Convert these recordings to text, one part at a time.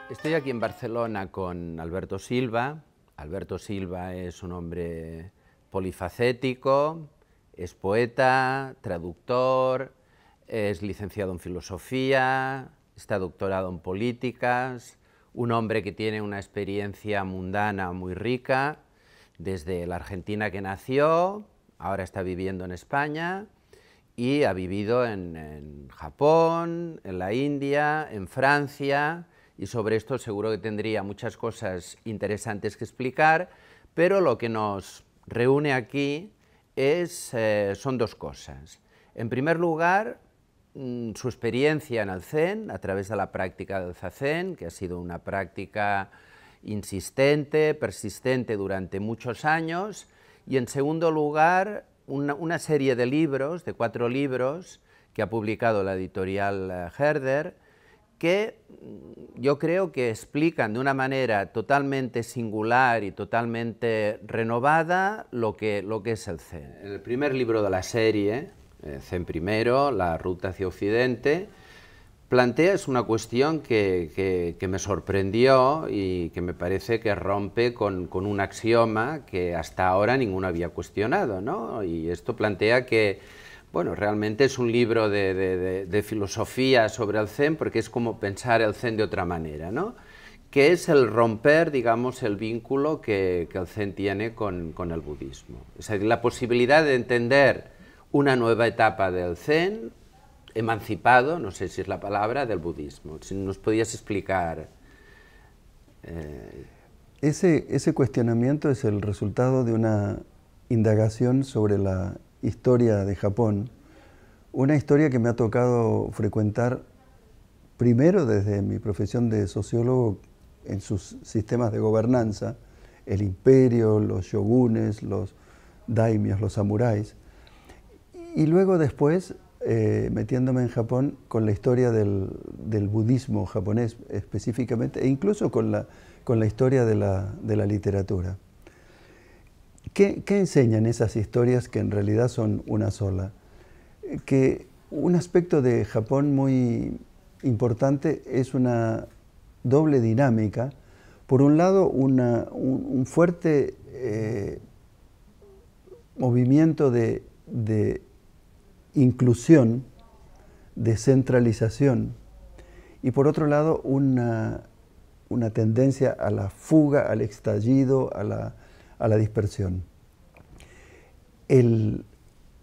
Estoy aquí en Barcelona con Alberto Silva. Alberto Silva es un hombre polifacético, es poeta, traductor, es licenciado en filosofía, está doctorado en políticas, un hombre que tiene una experiencia mundana muy rica, desde la Argentina que nació, ahora está viviendo en España, y ha vivido en Japón, en la India, en Francia, y sobre esto seguro que tendría muchas cosas interesantes que explicar, pero lo que nos reúne aquí son dos cosas. En primer lugar, su experiencia en el Zen, a través de la práctica del Zazen, que ha sido una práctica insistente, persistente durante muchos años, y en segundo lugar, una serie de libros, de 4 libros, que ha publicado la editorial Herder, que yo creo que explican de una manera totalmente singular y totalmente renovada lo que es el Zen. En el primer libro de la serie, Zen primero, la ruta hacia Occidente, planteas una cuestión que me sorprendió y que me parece que rompe con un axioma que hasta ahora ninguno había cuestionado, ¿no? Y esto plantea que, bueno, realmente es un libro de filosofía sobre el Zen, porque es como pensar el Zen de otra manera, ¿no? Que es el romper, digamos, el vínculo que el Zen tiene con el budismo. Es decir, la posibilidad de entender una nueva etapa del Zen, emancipado, no sé si es la palabra, del budismo. Si nos podías explicar. Ese cuestionamiento es el resultado de una indagación sobre la historia de Japón, una historia que me ha tocado frecuentar primero desde mi profesión de sociólogo en sus sistemas de gobernanza, el imperio, los shogunes, los daimios, los samuráis, y luego después metiéndome en Japón con la historia del budismo japonés específicamente, e incluso con la historia de la literatura. ¿Qué enseñan esas historias que en realidad son una sola? Que un aspecto de Japón muy importante es una doble dinámica. Por un lado, un fuerte movimiento de inclusión, de centralización, y por otro lado una tendencia a la fuga, al estallido, a la dispersión.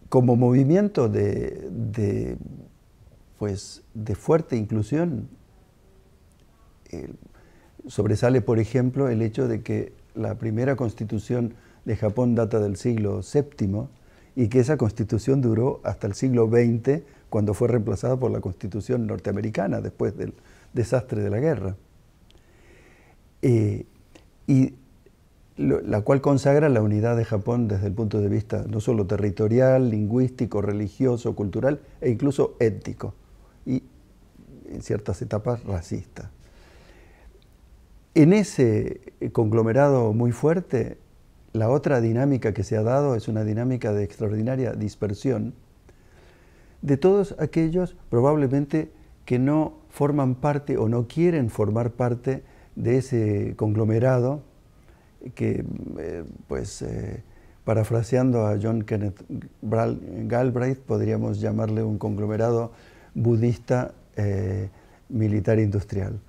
Como movimiento de fuerte inclusión, sobresale, por ejemplo, el hecho de que la primera constitución de Japón data del siglo VII y que esa constitución duró hasta el siglo XX, cuando fue reemplazada por la constitución norteamericana después del desastre de la guerra. La cual consagra la unidad de Japón desde el punto de vista no solo territorial, lingüístico, religioso, cultural e incluso étnico, y en ciertas etapas racista. En ese conglomerado muy fuerte, la otra dinámica que se ha dado es una dinámica de extraordinaria dispersión de todos aquellos probablemente que no forman parte o no quieren formar parte de ese conglomerado que, parafraseando a John Kenneth Galbraith, podríamos llamarle un conglomerado budista militar industrial,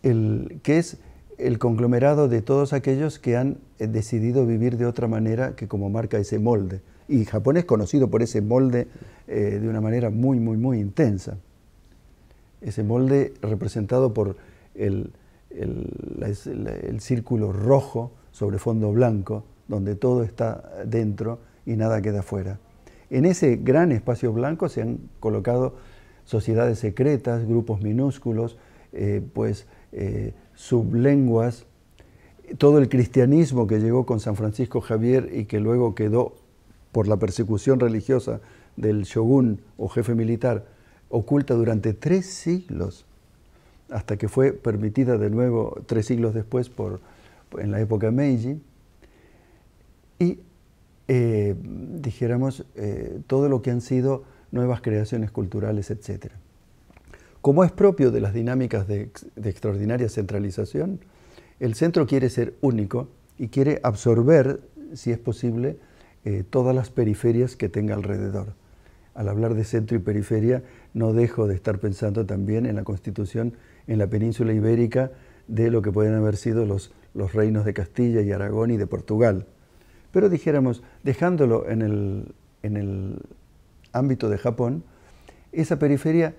que es el conglomerado de todos aquellos que han decidido vivir de otra manera que como marca ese molde. Y Japón es conocido por ese molde de una manera muy, muy, muy intensa. Ese molde representado por el círculo rojo sobre fondo blanco, donde todo está dentro y nada queda fuera. En ese gran espacio blanco se han colocado sociedades secretas, grupos minúsculos, sublenguas, todo el cristianismo que llegó con San Francisco Javier y que luego quedó por la persecución religiosa del shogun o jefe militar oculta durante 3 siglos, hasta que fue permitida de nuevo 3 siglos después en la época Meiji, y dijéramos todo lo que han sido nuevas creaciones culturales, etc. como es propio de las dinámicas de extraordinaria centralización, el centro quiere ser único y quiere absorber, si es posible, todas las periferias que tenga alrededor. Al hablar de centro y periferia, no dejo de estar pensando también en la constitución en la península ibérica de lo que pueden haber sido los reinos de Castilla y Aragón y de Portugal. Pero dijéramos, dejándolo en el ámbito de Japón, esa periferia,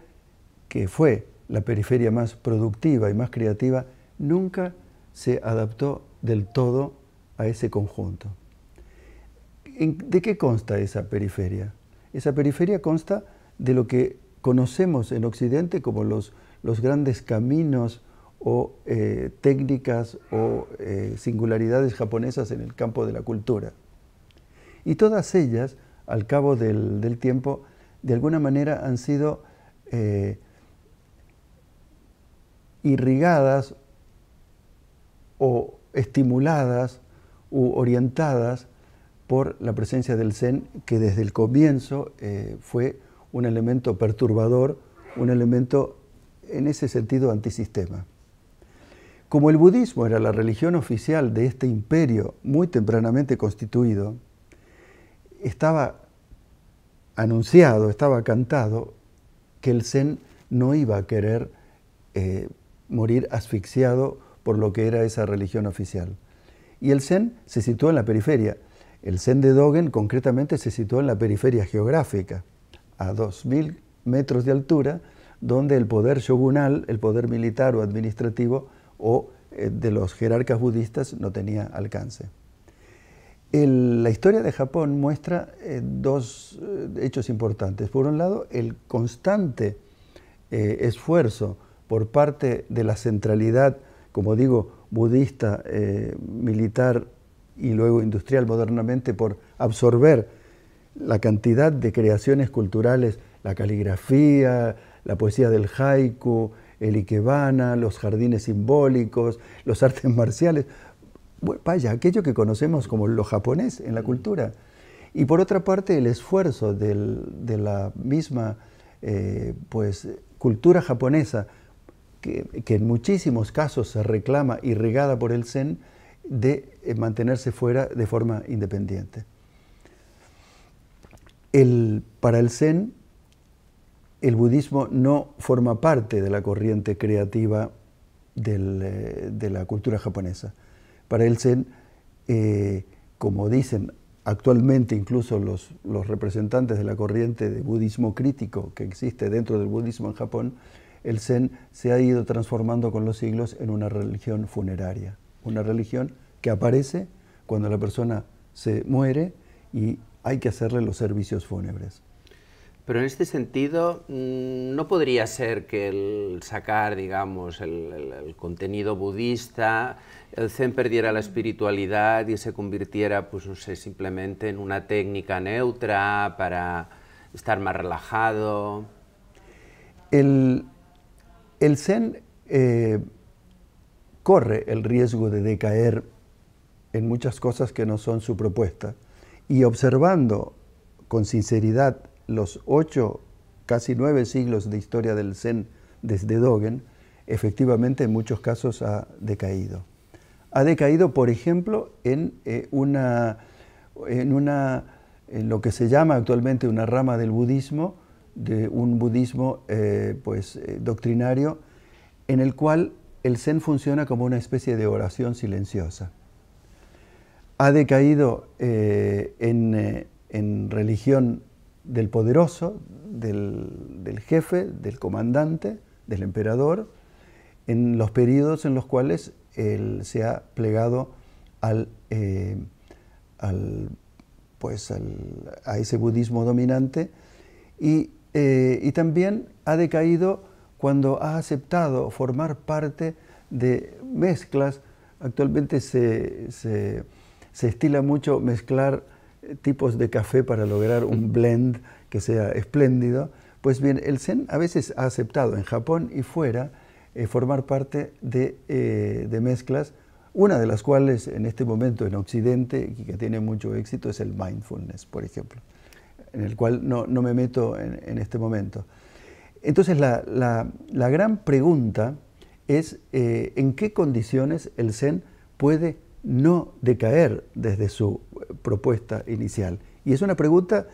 que fue la periferia más productiva y más creativa, nunca se adaptó del todo a ese conjunto. ¿De qué consta esa periferia? Esa periferia consta de lo que conocemos en Occidente como los grandes caminos o técnicas o singularidades japonesas en el campo de la cultura. Y todas ellas, al cabo del tiempo, de alguna manera han sido irrigadas o estimuladas u orientadas por la presencia del Zen, que desde el comienzo fue un elemento perturbador, un elemento en ese sentido antisistema. Como el budismo era la religión oficial de este imperio muy tempranamente constituido, estaba anunciado, estaba cantado que el Zen no iba a querer morir asfixiado por lo que era esa religión oficial. Y el Zen se situó en la periferia. El Zen de Dogen concretamente se situó en la periferia geográfica, a 2000 metros de altura, donde el poder shogunal, el poder militar o administrativo o de los jerarcas budistas no tenía alcance. La historia de Japón muestra dos hechos importantes. Por un lado, el constante esfuerzo por parte de la centralidad, como digo, budista, militar y luego industrial modernamente, por absorber la cantidad de creaciones culturales, la caligrafía, la poesía del haiku, el ikebana, los jardines simbólicos, los artes marciales, vaya, aquello que conocemos como lo japonés en la cultura. Y por otra parte, el esfuerzo de la misma cultura japonesa, que en muchísimos casos se reclama irrigada por el Zen, de mantenerse fuera de forma independiente. Para el Zen, el budismo no forma parte de la corriente creativa de la cultura japonesa. Para el Zen, como dicen actualmente incluso los representantes de la corriente de budismo crítico que existe dentro del budismo en Japón, el Zen se ha ido transformando con los siglos en una religión funeraria, una religión que aparece cuando la persona se muere y hay que hacerle los servicios fúnebres. Pero en este sentido, ¿no podría ser que el sacar, digamos, el contenido budista, el Zen perdiera la espiritualidad y se convirtiera, pues no sé, simplemente en una técnica neutra para estar más relajado? El Zen corre el riesgo de decaer en muchas cosas que no son su propuesta, y observando con sinceridad los 8, casi 9 siglos de historia del Zen desde Dogen, efectivamente en muchos casos ha decaído. Ha decaído, por ejemplo, en lo que se llama actualmente una rama del budismo, de un budismo doctrinario, en el cual el Zen funciona como una especie de oración silenciosa. Ha decaído en religión del poderoso, del jefe, del comandante, del emperador, en los periodos en los cuales él se ha plegado a ese budismo dominante, y también ha decaído cuando ha aceptado formar parte de mezclas. Actualmente se estila mucho mezclar tipos de café para lograr un blend que sea espléndido. Pues bien, el Zen a veces ha aceptado en Japón y fuera formar parte de mezclas, una de las cuales en este momento en Occidente, y que tiene mucho éxito, es el mindfulness, por ejemplo, en el cual no me meto en este momento. Entonces la gran pregunta es en qué condiciones el Zen puede no decaer desde su propuesta inicial. Y es una pregunta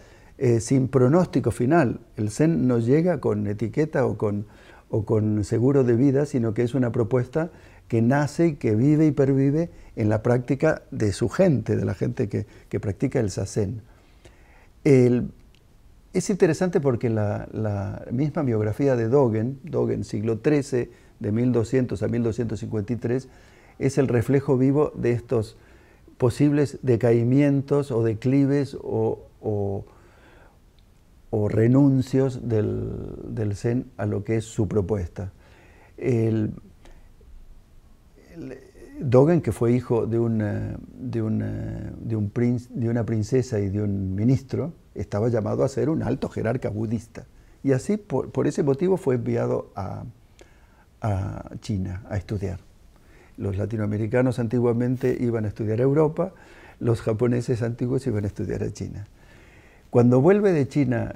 sin pronóstico final. El Zen no llega con etiqueta o con seguro de vida, sino que es una propuesta que nace y que vive y pervive en la práctica de su gente, de la gente que practica el Zazen. Es interesante porque la misma biografía de Dogen, siglo XIII, de 1200 a 1253, es el reflejo vivo de estos posibles decaimientos o declives o renuncios del Zen a lo que es su propuesta. Dogen, que fue hijo de una princesa y de un ministro, estaba llamado a ser un alto jerarca budista. Y así, por ese motivo, fue enviado a China a estudiar. Los latinoamericanos antiguamente iban a estudiar a Europa, los japoneses antiguos iban a estudiar a China. Cuando vuelve de China,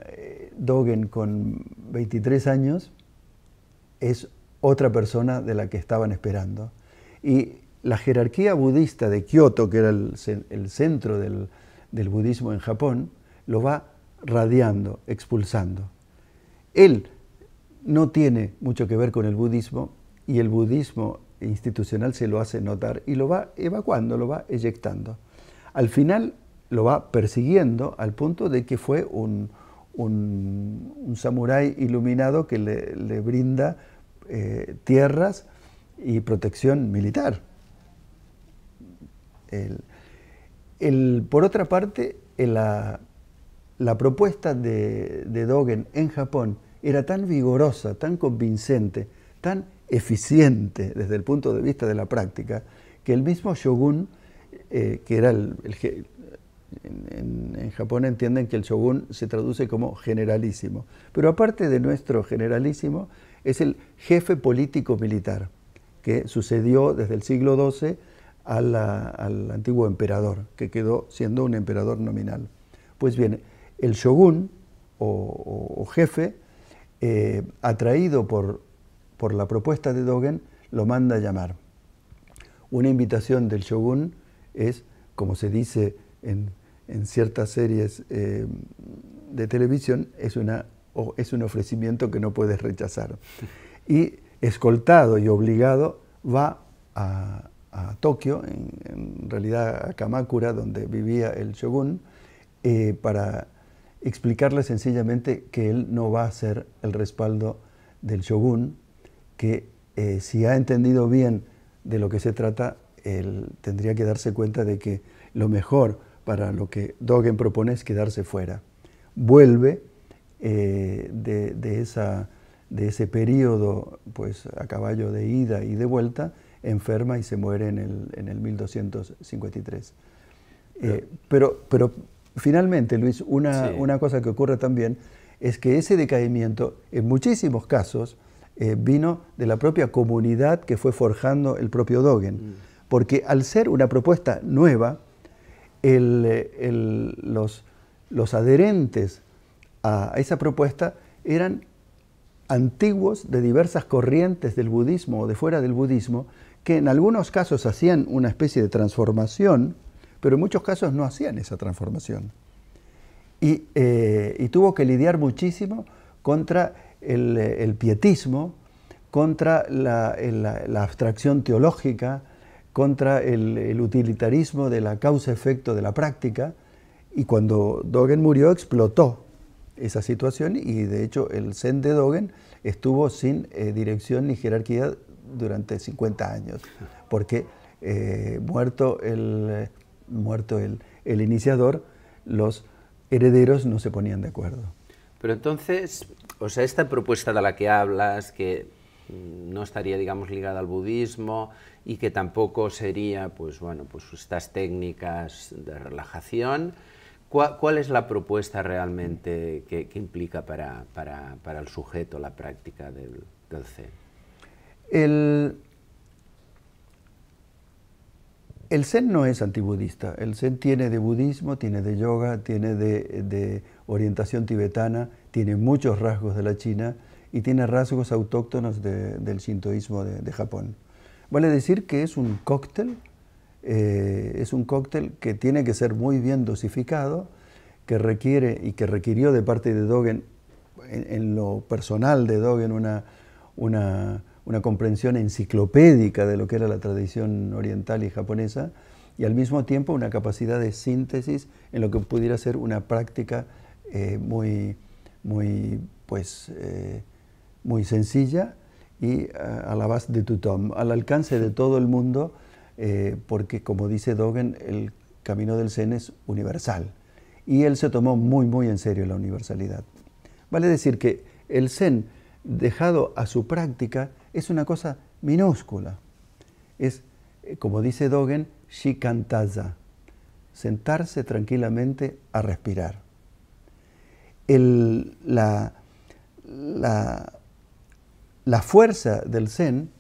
Dogen con 23 años, es otra persona de la que estaban esperando. Y la jerarquía budista de Kioto, que era el centro del budismo en Japón, lo va radiando, expulsando. Él no tiene mucho que ver con el budismo y el budismo institucional se lo hace notar y lo va evacuando, lo va eyectando. Al final lo va persiguiendo al punto de que fue un samurái iluminado que le brinda tierras y protección militar. Por otra parte, la propuesta de Dogen en Japón era tan vigorosa, tan convincente, tan eficiente desde el punto de vista de la práctica, que el mismo shogun, que era en Japón entienden que el shogun se traduce como generalísimo, pero aparte de nuestro generalísimo, es el jefe político militar, que sucedió desde el siglo XII al antiguo emperador, que quedó siendo un emperador nominal. Pues bien, el shogun o jefe, atraído por la propuesta de Dogen, lo manda a llamar. Una invitación del shogun es, como se dice en ciertas series de televisión, es un ofrecimiento que no puedes rechazar. Y escoltado y obligado va a Tokio, en realidad a Kamakura, donde vivía el shogun, para explicarle sencillamente que él no va a ser el respaldo del shogun, que si ha entendido bien de lo que se trata, él tendría que darse cuenta de que lo mejor para lo que Dogen propone es quedarse fuera. Vuelve de ese periodo, pues, a caballo de ida y de vuelta, enferma y se muere en el 1253. Pero finalmente, Luis, una cosa que ocurre también es que ese decaimiento, en muchísimos casos, vino de la propia comunidad que fue forjando el propio Dogen. Porque al ser una propuesta nueva, los adherentes a esa propuesta eran antiguos de diversas corrientes del budismo o de fuera del budismo, que en algunos casos hacían una especie de transformación, pero en muchos casos no hacían esa transformación. Y tuvo que lidiar muchísimo contra el pietismo, contra la abstracción teológica, contra el utilitarismo de la causa-efecto de la práctica, y cuando Dogen murió explotó esa situación y de hecho el Zen de Dogen estuvo sin dirección ni jerarquía durante 50 años, porque muerto el iniciador, los herederos no se ponían de acuerdo. Pero entonces, o sea, esta propuesta de la que hablas, que no estaría, digamos, ligada al budismo y que tampoco sería, pues bueno, pues estas técnicas de relajación, ¿cuál es la propuesta realmente que implica para el sujeto la práctica del Zen? El Zen no es antibudista. El Zen tiene de budismo, tiene de yoga, tiene de orientación tibetana, tiene muchos rasgos de la China y tiene rasgos autóctonos del shintoísmo de Japón. Vale decir que es un cóctel que tiene que ser muy bien dosificado, que requiere y que requirió de parte de Dogen, en lo personal de Dogen, una comprensión enciclopédica de lo que era la tradición oriental y japonesa, y al mismo tiempo una capacidad de síntesis en lo que pudiera ser una práctica muy sencilla y a la base de tutom, al alcance de todo el mundo, porque como dice Dogen, el camino del Zen es universal. Y él se tomó muy en serio la universalidad. Vale decir que el Zen, dejado a su práctica, es una cosa minúscula. Es, como dice Dogen, shikantaza, sentarse tranquilamente a respirar. La fuerza del Zen,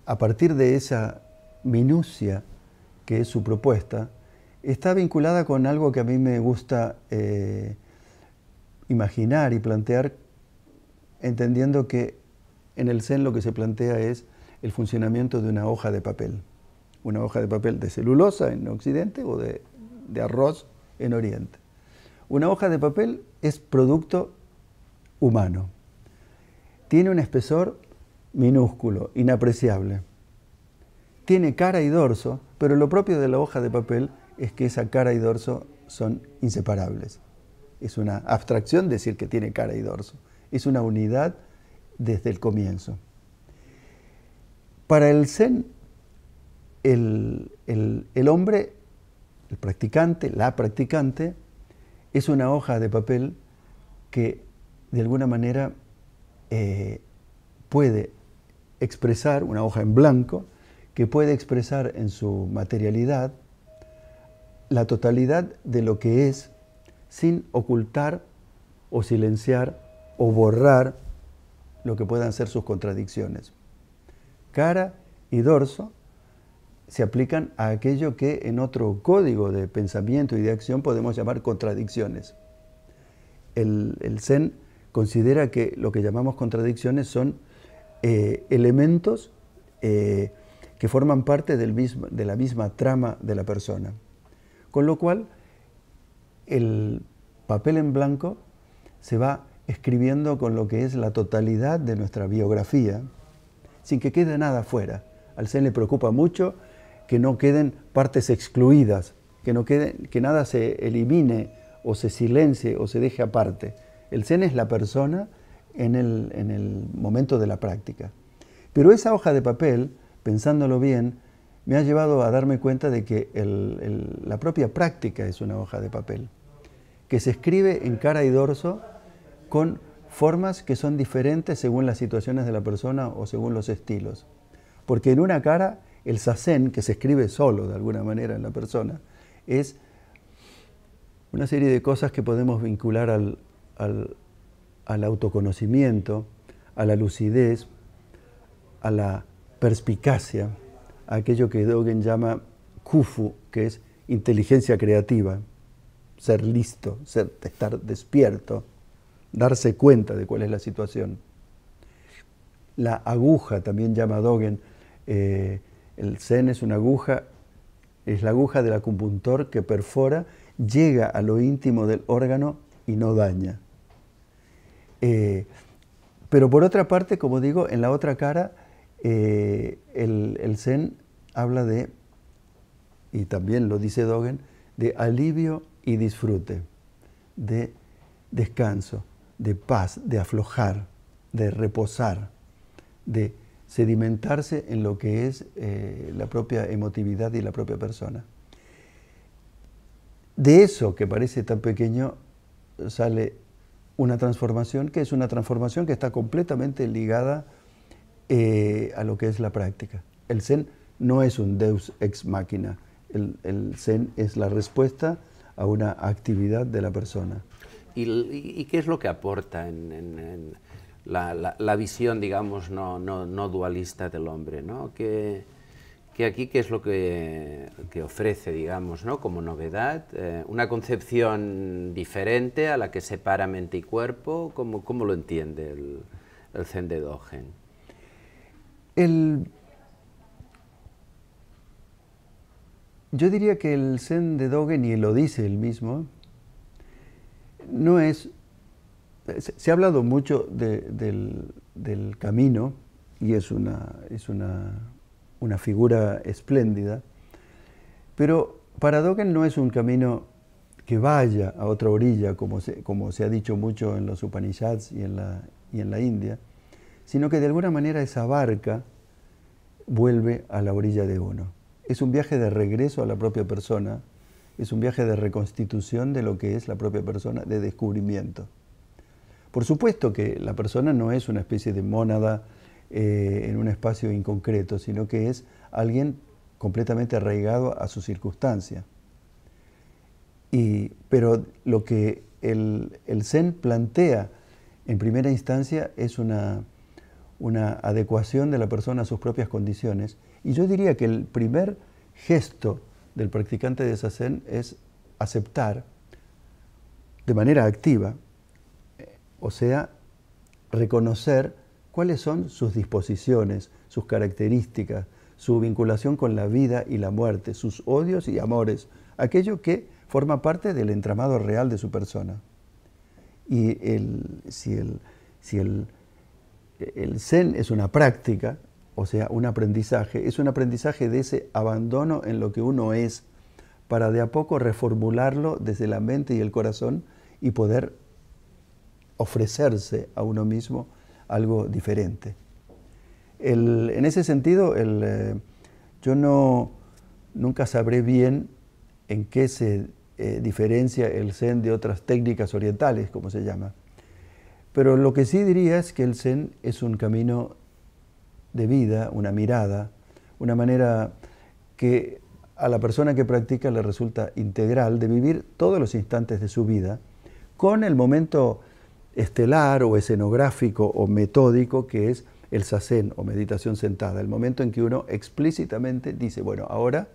a partir de esa minucia que es su propuesta, está vinculada con algo que a mí me gusta imaginar y plantear, entendiendo que en el Zen lo que se plantea es el funcionamiento de una hoja de papel. Una hoja de papel de celulosa en Occidente o de arroz en Oriente. Una hoja de papel es producto humano. Tiene un espesor minúsculo, inapreciable. Tiene cara y dorso, pero lo propio de la hoja de papel es que esa cara y dorso son inseparables. Es una abstracción decir que tiene cara y dorso. Es una unidad desde el comienzo. Para el Zen, el hombre, el practicante, la practicante, es una hoja de papel que de alguna manera puede expresar, una hoja en blanco, que puede expresar en su materialidad la totalidad de lo que es, sin ocultar o silenciar o borrar lo que puedan ser sus contradicciones. Cara y dorso se aplican a aquello que en otro código de pensamiento y de acción podemos llamar contradicciones. El Zen considera que lo que llamamos contradicciones son elementos que forman parte de la misma trama de la persona. Con lo cual, el papel en blanco se va escribiendo con lo que es la totalidad de nuestra biografía, sin que quede nada fuera. Al Zen le preocupa mucho que no queden partes excluidas, que nada se elimine o se silencie o se deje aparte. El Zen es la persona en el momento de la práctica. Pero esa hoja de papel, pensándolo bien, me ha llevado a darme cuenta de que la propia práctica es una hoja de papel, que se escribe en cara y dorso con formas que son diferentes según las situaciones de la persona o según los estilos. Porque en una cara, el zazen, que se escribe solo de alguna manera en la persona, es una serie de cosas que podemos vincular al autoconocimiento, a la lucidez, a la perspicacia, a aquello que Dogen llama kufu, que es inteligencia creativa, ser listo, estar despierto, darse cuenta de cuál es la situación. La aguja, también llama Dogen, el Zen es una aguja, es la aguja del acupuntor que perfora, llega a lo íntimo del órgano y no daña. Pero por otra parte, como digo, en la otra cara, el Zen habla de, y también lo dice Dogen, de alivio y disfrute, de descanso, de paz, de aflojar, de reposar, de sedimentarse en lo que es la propia emotividad y la propia persona. De eso que parece tan pequeño sale una transformación que es una transformación que está completamente ligada a lo que es la práctica. El Zen no es un deus ex machina, el Zen es la respuesta a una actividad de la persona. ¿Y qué es lo que aporta en la visión, digamos, no dualista del hombre, ¿no? ¿Qué que aquí, ¿qué es lo que ofrece, digamos, ¿no? Como novedad? ¿Una concepción diferente a la que separa mente y cuerpo? ¿Cómo lo entiende el Zen de Dogen? Yo diría que el Zen de Dogen, y lo dice él mismo, no es... Se ha hablado mucho del camino, y es una figura espléndida, pero para Dogen no es un camino que vaya a otra orilla, como se ha dicho mucho en los Upanishads y en la India, sino que de alguna manera esa barca vuelve a la orilla de uno. Es un viaje de regreso a la propia persona, es un viaje de reconstitución de lo que es la propia persona, de descubrimiento. Por supuesto que la persona no es una especie de mónada en un espacio inconcreto, sino que es alguien completamente arraigado a su circunstancia. Pero lo que el Zen plantea en primera instancia es una adecuación de la persona a sus propias condiciones. Y yo diría que el primer gesto del practicante de Zazen es aceptar de manera activa, o sea, reconocer cuáles son sus disposiciones, sus características, su vinculación con la vida y la muerte, sus odios y amores, aquello que forma parte del entramado real de su persona. Y si el Zen es una práctica, o sea, un aprendizaje, es un aprendizaje de ese abandono en lo que uno es, para de a poco reformularlo desde la mente y el corazón y poder ofrecerse a uno mismo algo diferente. En ese sentido, yo nunca sabré bien en qué se diferencia el Zen de otras técnicas orientales, como se llama. Pero lo que sí diría es que el Zen es un camino de vida, una mirada, una manera que a la persona que practica le resulta integral de vivir todos los instantes de su vida con el momento estelar o escenográfico o metódico que es el zazen o meditación sentada, el momento en que uno explícitamente dice, bueno, ahora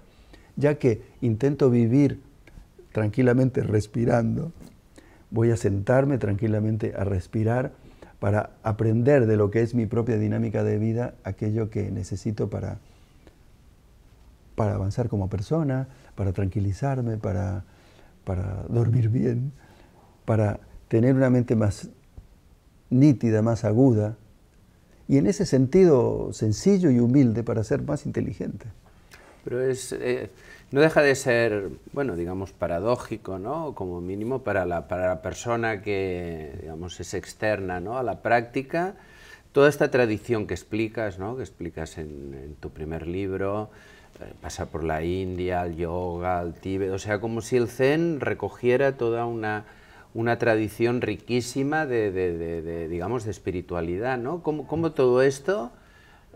ya que intento vivir tranquilamente respirando, voy a sentarme tranquilamente a respirar para aprender de lo que es mi propia dinámica de vida, aquello que necesito para avanzar como persona, para tranquilizarme, para dormir bien, para tener una mente más nítida, más aguda, y en ese sentido sencillo y humilde para ser más inteligente. Pero no deja de ser, bueno, digamos, paradójico, ¿no? Como mínimo para la persona que, digamos, es externa, ¿no?, a la práctica. Toda esta tradición que explicas, ¿no?, que explicas en tu primer libro, pasa por la India, el yoga, el Tíbet, o sea, como si el Zen recogiera toda una tradición riquísima digamos, de espiritualidad, ¿no? ¿Cómo todo esto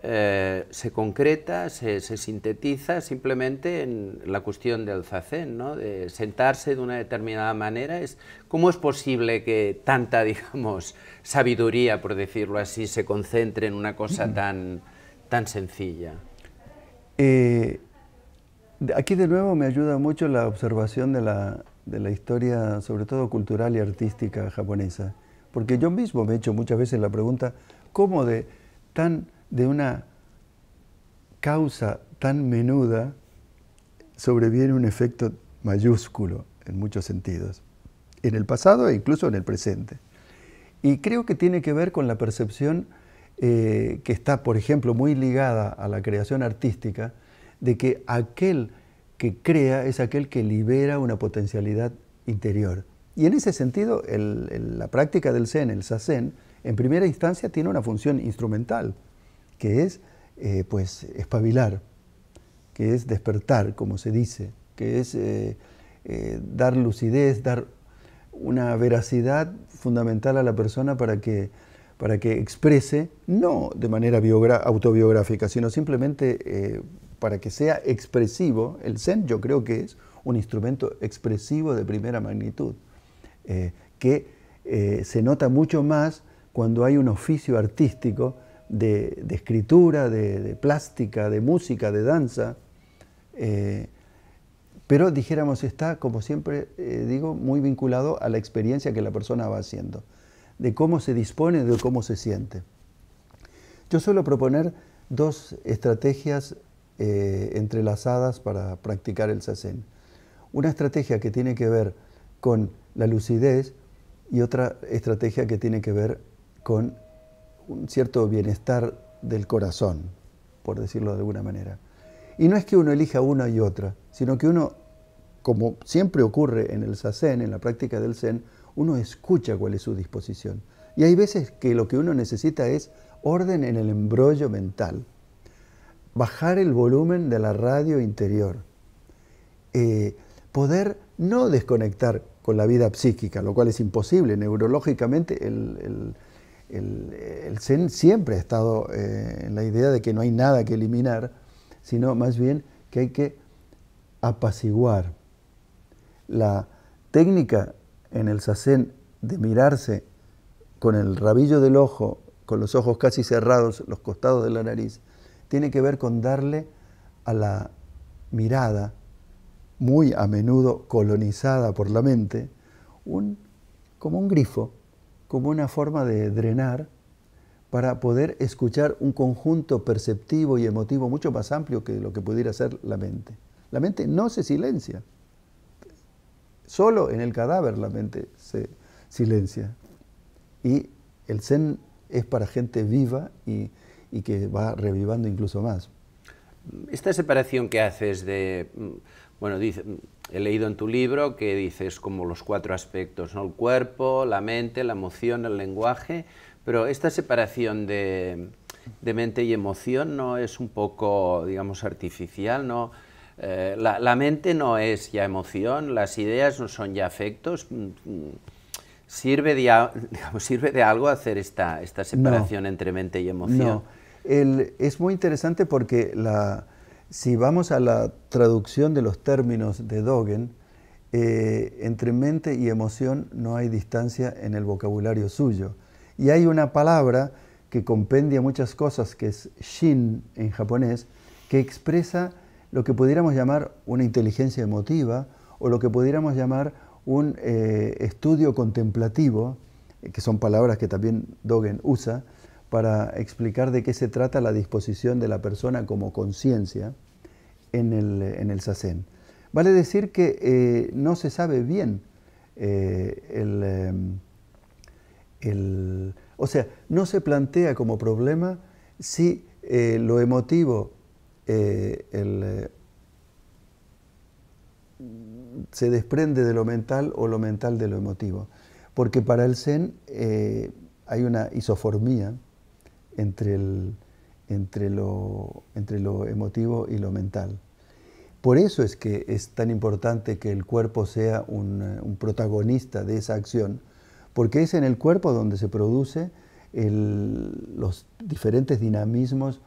se concreta, se sintetiza simplemente en la cuestión del zazen, ¿no?, de sentarse de una determinada manera? ¿Cómo es posible que tanta, digamos, sabiduría, por decirlo así, se concentre en una cosa tan sencilla? Aquí de nuevo me ayuda mucho la observación de la historia, sobre todo cultural y artística japonesa, porque yo mismo me he hecho muchas veces la pregunta, ¿cómo de una causa tan menuda sobreviene un efecto mayúsculo en muchos sentidos, en el pasado e incluso en el presente? Y creo que tiene que ver con la percepción que está, por ejemplo, muy ligada a la creación artística, de que aquel que crea es aquel que libera una potencialidad interior. Y en ese sentido, la práctica del Zen, el Zazen, en primera instancia tiene una función instrumental, que es pues espabilar, que es despertar, como se dice, que es dar lucidez, dar una veracidad fundamental a la persona para que exprese, no de manera autobiográfica, sino simplemente para que sea expresivo. El Zen yo creo que es un instrumento expresivo de primera magnitud, que se nota mucho más cuando hay un oficio artístico de escritura, de plástica, de música, de danza, pero dijéramos está, como siempre digo, muy vinculado a la experiencia que la persona va haciendo, de cómo se dispone, de cómo se siente. Yo suelo proponer dos estrategias entrelazadas para practicar el zazen. Una estrategia que tiene que ver con la lucidez y otra estrategia que tiene que ver con un cierto bienestar del corazón, por decirlo de alguna manera. Y no es que uno elija una y otra, sino que uno, como siempre ocurre en el zazen, en la práctica del zen, uno escucha cuál es su disposición. Y hay veces que lo que uno necesita es orden en el embrollo mental, bajar el volumen de la radio interior, poder no desconectar con la vida psíquica, lo cual es imposible. Neurológicamente el zen siempre ha estado en la idea de que no hay nada que eliminar, sino más bien que hay que apaciguar. La técnica en el zazen de mirarse con el rabillo del ojo, con los ojos casi cerrados, los costados de la nariz, tiene que ver con darle a la mirada, muy a menudo colonizada por la mente, como un grifo, como una forma de drenar para poder escuchar un conjunto perceptivo y emotivo mucho más amplio que lo que pudiera ser la mente. La mente no se silencia. Solo en el cadáver la mente se silencia. Y el zen es para gente viva y que va revivando incluso más. Esta separación que haces de, bueno, he leído en tu libro que dices como los 4 aspectos, ¿no? El cuerpo, la mente, la emoción, el lenguaje, pero esta separación de mente y emoción no es un poco, digamos, artificial, ¿no? La mente no es ya emoción, las ideas no son ya afectos. ¿Sirve de algo hacer esta separación entre mente y emoción? No, es muy interesante porque si vamos a la traducción de los términos de Dogen, entre mente y emoción no hay distancia en el vocabulario suyo. Y hay una palabra que compendia muchas cosas, que es shin en japonés, que expresa lo que pudiéramos llamar una inteligencia emotiva o lo que pudiéramos llamar un estudio contemplativo, que son palabras que también Dogen usa, para explicar de qué se trata la disposición de la persona como conciencia en el zazen. Vale decir que no se sabe bien, o sea, no se plantea como problema si lo emotivo se desprende de lo mental o lo mental de lo emotivo. Porque para el zen hay una isoformía entre lo emotivo y lo mental. Por eso es que es tan importante que el cuerpo sea un protagonista de esa acción, porque es en el cuerpo donde se produce los diferentes dinamismos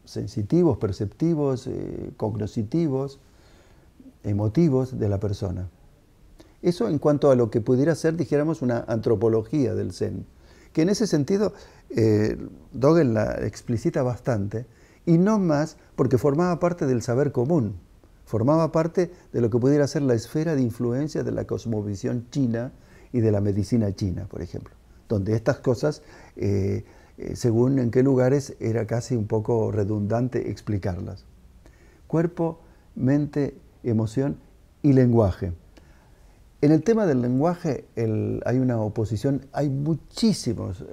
sensitivos, perceptivos, cognoscitivos, emotivos de la persona. Eso en cuanto a lo que pudiera ser, dijéramos, una antropología del zen, que en ese sentido Dogen la explicita bastante, y no más porque formaba parte del saber común, formaba parte de lo que pudiera ser la esfera de influencia de la cosmovisión china y de la medicina china, por ejemplo, donde estas cosas, según en qué lugares, era casi un poco redundante explicarlas. Cuerpo, mente, emoción y lenguaje. En el tema del lenguaje hay una oposición, hay muchísimos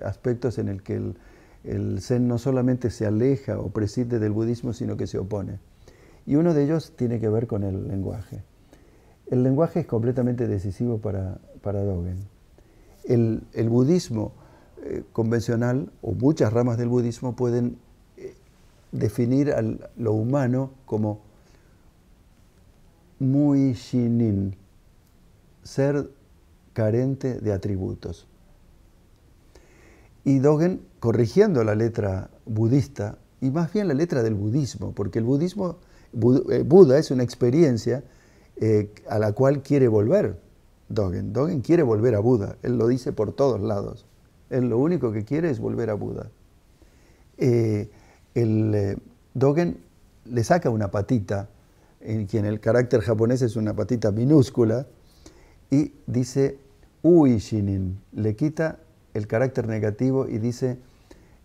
aspectos en el que el zen no solamente se aleja o prescinde del budismo, sino que se opone. Y uno de ellos tiene que ver con el lenguaje. El lenguaje es completamente decisivo para Dogen. El budismo convencional, o muchas ramas del budismo, pueden definir lo humano como muy shinin, ser carente de atributos. Y Dogen, corrigiendo la letra budista, y más bien la letra del budismo, porque el budismo, Buda es una experiencia a la cual quiere volver. Dogen. Dogen quiere volver a Buda, él lo dice por todos lados. Él lo único que quiere es volver a Buda. Dogen le saca una patita, que en el carácter japonés es una patita minúscula, y dice Ui Shinin, le quita el carácter negativo y dice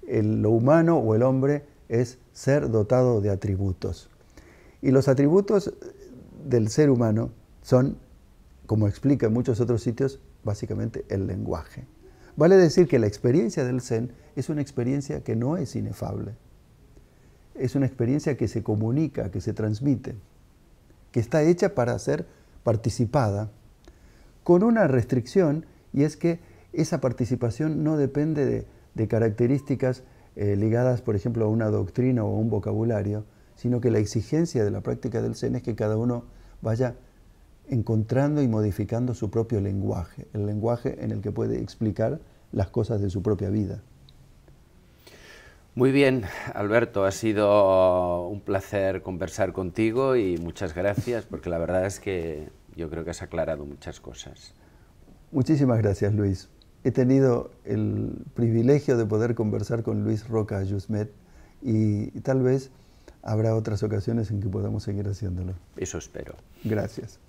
lo humano o el hombre es ser dotado de atributos. Y los atributos del ser humano son, como explica en muchos otros sitios, básicamente el lenguaje. Vale decir que la experiencia del Zen es una experiencia que no es inefable. Es una experiencia que se comunica, que se transmite, que está hecha para ser participada, con una restricción, y es que esa participación no depende de características ligadas, por ejemplo, a una doctrina o a un vocabulario, sino que la exigencia de la práctica del Zen es que cada uno vaya encontrando y modificando su propio lenguaje, el lenguaje en el que puede explicar las cosas de su propia vida. Muy bien, Alberto, ha sido un placer conversar contigo y muchas gracias, porque la verdad es que yo creo que has aclarado muchas cosas. Muchísimas gracias, Luis. He tenido el privilegio de poder conversar con Luis Roca Ayusmet y tal vez habrá otras ocasiones en que podamos seguir haciéndolo. Eso espero. Gracias.